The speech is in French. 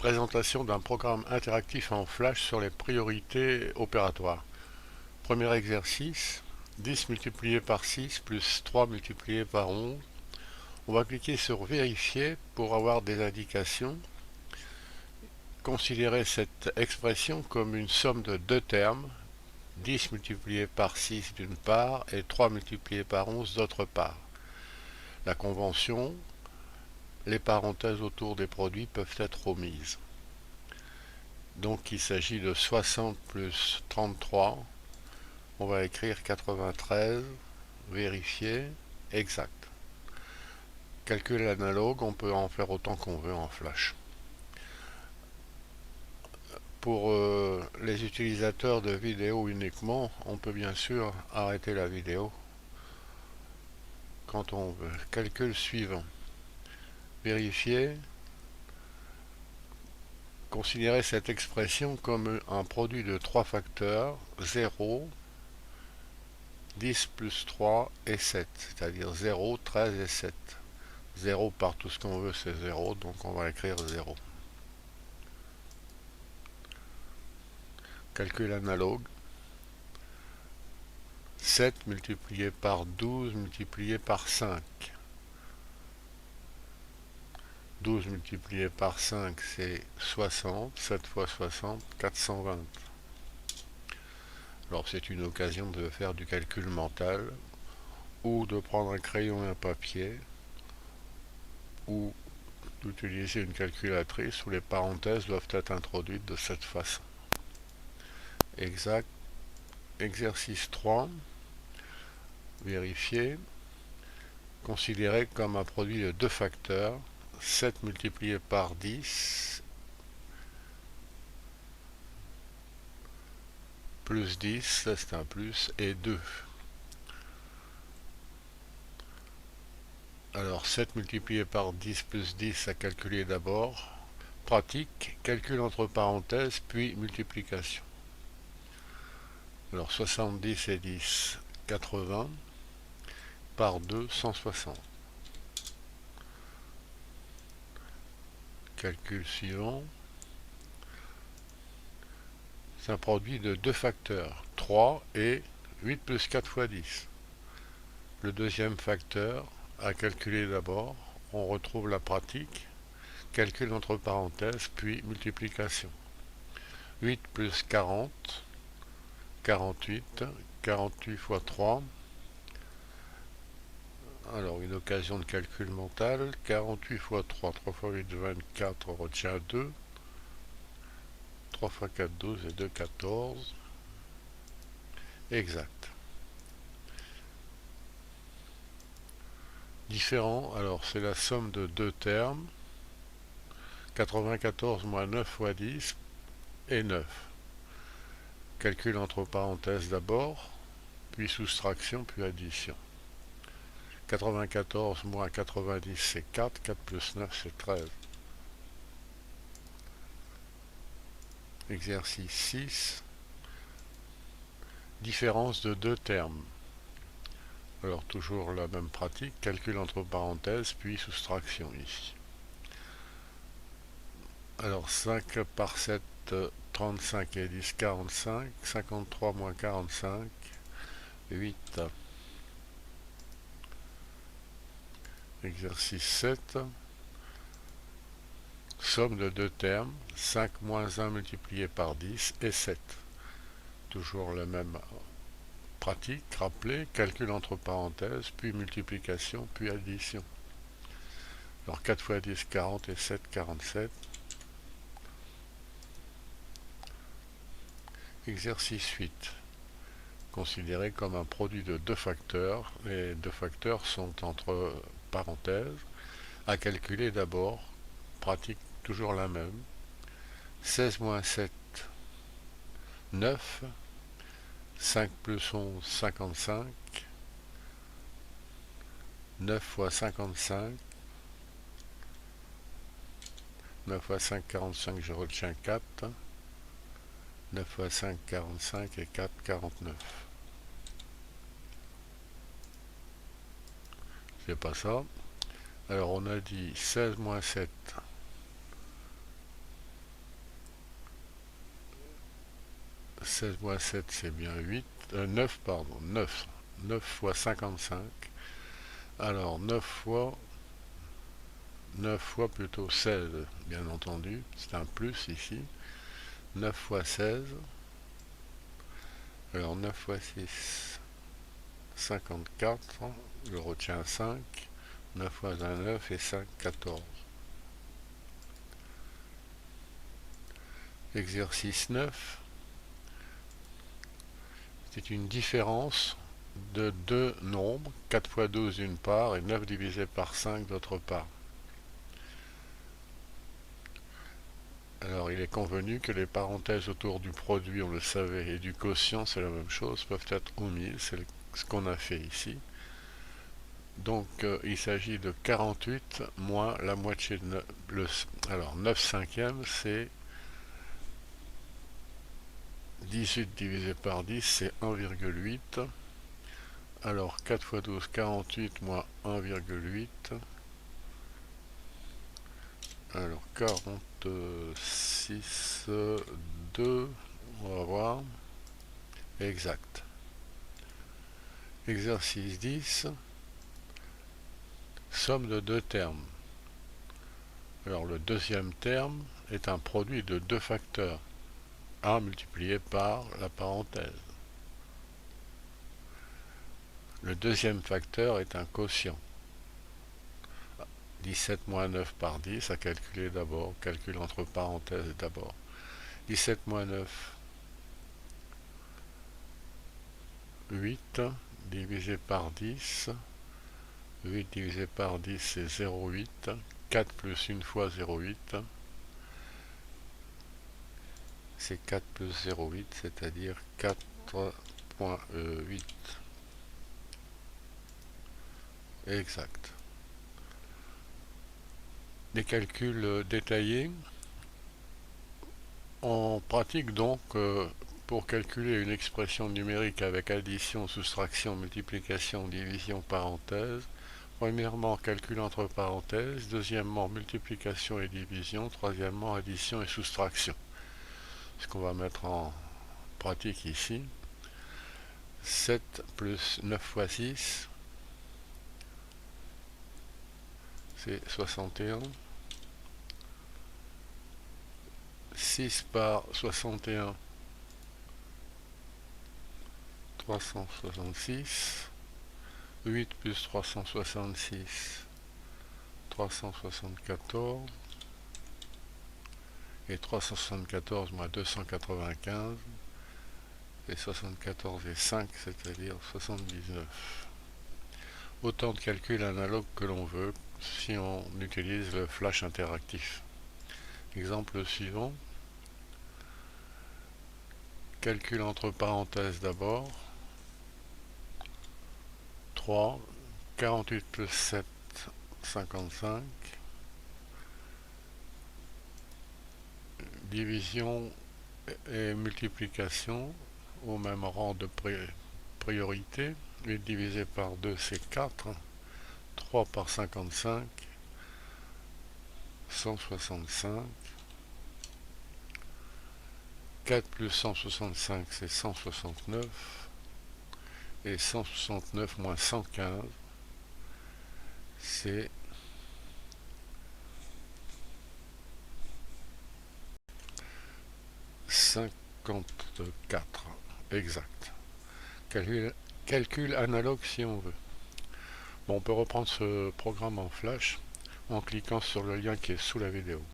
Présentation d'un programme interactif en Flash sur les priorités opératoires. Premier exercice, 10 multiplié par 6 plus 3 multiplié par 11. On va cliquer sur Vérifier pour avoir des indications. Considérez cette expression comme une somme de deux termes, 10 multiplié par 6 d'une part et 3 multiplié par 11 d'autre part. La convention, les parenthèses autour des produits peuvent être omises. Donc il s'agit de 60 plus 33. On va écrire 93, vérifier, exact. Calcul analogue, on peut en faire autant qu'on veut en Flash. Pour les utilisateurs de vidéo uniquement, on peut bien sûr arrêter la vidéo quand on veut. Calcul suivant. Vérifier. Considérez cette expression comme un produit de trois facteurs, 0, 10 plus 3 et 7, c'est-à-dire 0, 13 et 7. 0 par tout ce qu'on veut, c'est 0, donc on va écrire 0. Calcul analogue. 7 multiplié par 12 multiplié par 5. 12 multiplié par 5, c'est 60. 7 fois 60, 420. Alors c'est une occasion de faire du calcul mental, ou de prendre un crayon et un papier, ou d'utiliser une calculatrice où les parenthèses doivent être introduites de cette façon. Exact. Exercice 3. Vérifier. Considéré comme un produit de deux facteurs, 7 multiplié par 10 plus 10, ça c'est un plus, et 2. Alors 7 multiplié par 10 plus 10 à calculer d'abord. Pratique, calcul entre parenthèses, puis multiplication. Alors 70 et 10, 80, par 2, 160. Calcul suivant. C'est un produit de deux facteurs, 3 et 8 plus 4 fois 10. Le deuxième facteur, à calculer d'abord, on retrouve la pratique, calcul entre parenthèses, puis multiplication. 8 plus 40, 48, 48 fois 3. Alors une occasion de calcul mental, 48 fois 3, 3 fois 8, 24, on retient 2. 3 fois 4, 12 et 2, 14. Exact. Différent, alors c'est la somme de deux termes. 94 moins 9 fois 10 et 9. Calcul entre parenthèses d'abord, puis soustraction, puis addition. 94 moins 90 c'est 4, 4 plus 9 c'est 13. Exercice 6. Différence de deux termes. Alors toujours la même pratique, calcul entre parenthèses, puis soustraction ici. Alors 5 par 7, 35 et 10, 45. 53 moins 45, 8. Exercice 7. Somme de deux termes, 5 moins 1 multiplié par 10 et 7. Toujours la même pratique, rappelez, calcul entre parenthèses, puis multiplication, puis addition. Alors 4 fois 10, 40 et 7, 47. Exercice 8. Considéré comme un produit de deux facteurs. Les deux facteurs sont entre parenthèses. À calculer d'abord, pratique toujours la même. 16 moins 7, 9. 5 plus 11, 55. 9 fois 55. 9 fois 5, 45, je retiens 4. 9 fois 5, 45 et 4, 49. C'est pas ça. Alors on a dit 16 moins 7. 16 moins 7, c'est bien 8. 9, pardon, 9. 9 fois 55. Alors, 9 fois plutôt 16, bien entendu. C'est un plus ici. 9 fois 16. Alors, 9 fois 6, 54. Je retiens 5. 9 fois 1, 9 et 5, 14. Exercice 9. C'est une différence de deux nombres, 4 fois 12 d'une part et 9 divisé par 5 d'autre part. Alors il est convenu que les parenthèses autour du produit, on le savait, et du quotient, c'est la même chose, peuvent être omises, c'est ce qu'on a fait ici. Donc il s'agit de 48 moins la moitié de 9. Alors 9 cinquièmes, c'est 18 divisé par 10, c'est 1,8. Alors 4 fois 12, 48 moins 1,8. Alors 46, 2, on va voir. Exact. Exercice 10. Somme de deux termes. Alors le deuxième terme est un produit de deux facteurs. 1 multiplié par la parenthèse. Le deuxième facteur est un quotient. 17 moins 9 par 10 à calculer d'abord. Calcul entre parenthèses d'abord. 17 moins 9, 8 divisé par 10. 8 divisé par 10, c'est 0,8. 4 plus une fois 0,8. C'est 4 plus 0,8, c'est-à-dire 4,8. Exact. Des calculs détaillés. On pratique donc pour calculer une expression numérique avec addition, soustraction, multiplication, division, parenthèse. Premièrement, calcul entre parenthèses. Deuxièmement, multiplication et division. Troisièmement, addition et soustraction. Ce qu'on va mettre en pratique ici. 7 plus 9 fois 6, c'est 61. 6 par 61, 366. 8 plus 366, 374. Et 374 moins 295, et 74 et 5, c'est-à-dire 79. Autant de calculs analogues que l'on veut si on utilise le flash interactif. Exemple suivant. Calcul entre parenthèses d'abord. 3, 48 plus 7, 55. Division et multiplication au même rang de priorité. 8 divisé par 2, c'est 4. 3 par 55, 165. 4 plus 165, c'est 169. Et 169 moins 115, c'est 54. Exact. Calcul analogue si on veut. Bon, on peut reprendre ce programme en flash en cliquant sur le lien qui est sous la vidéo.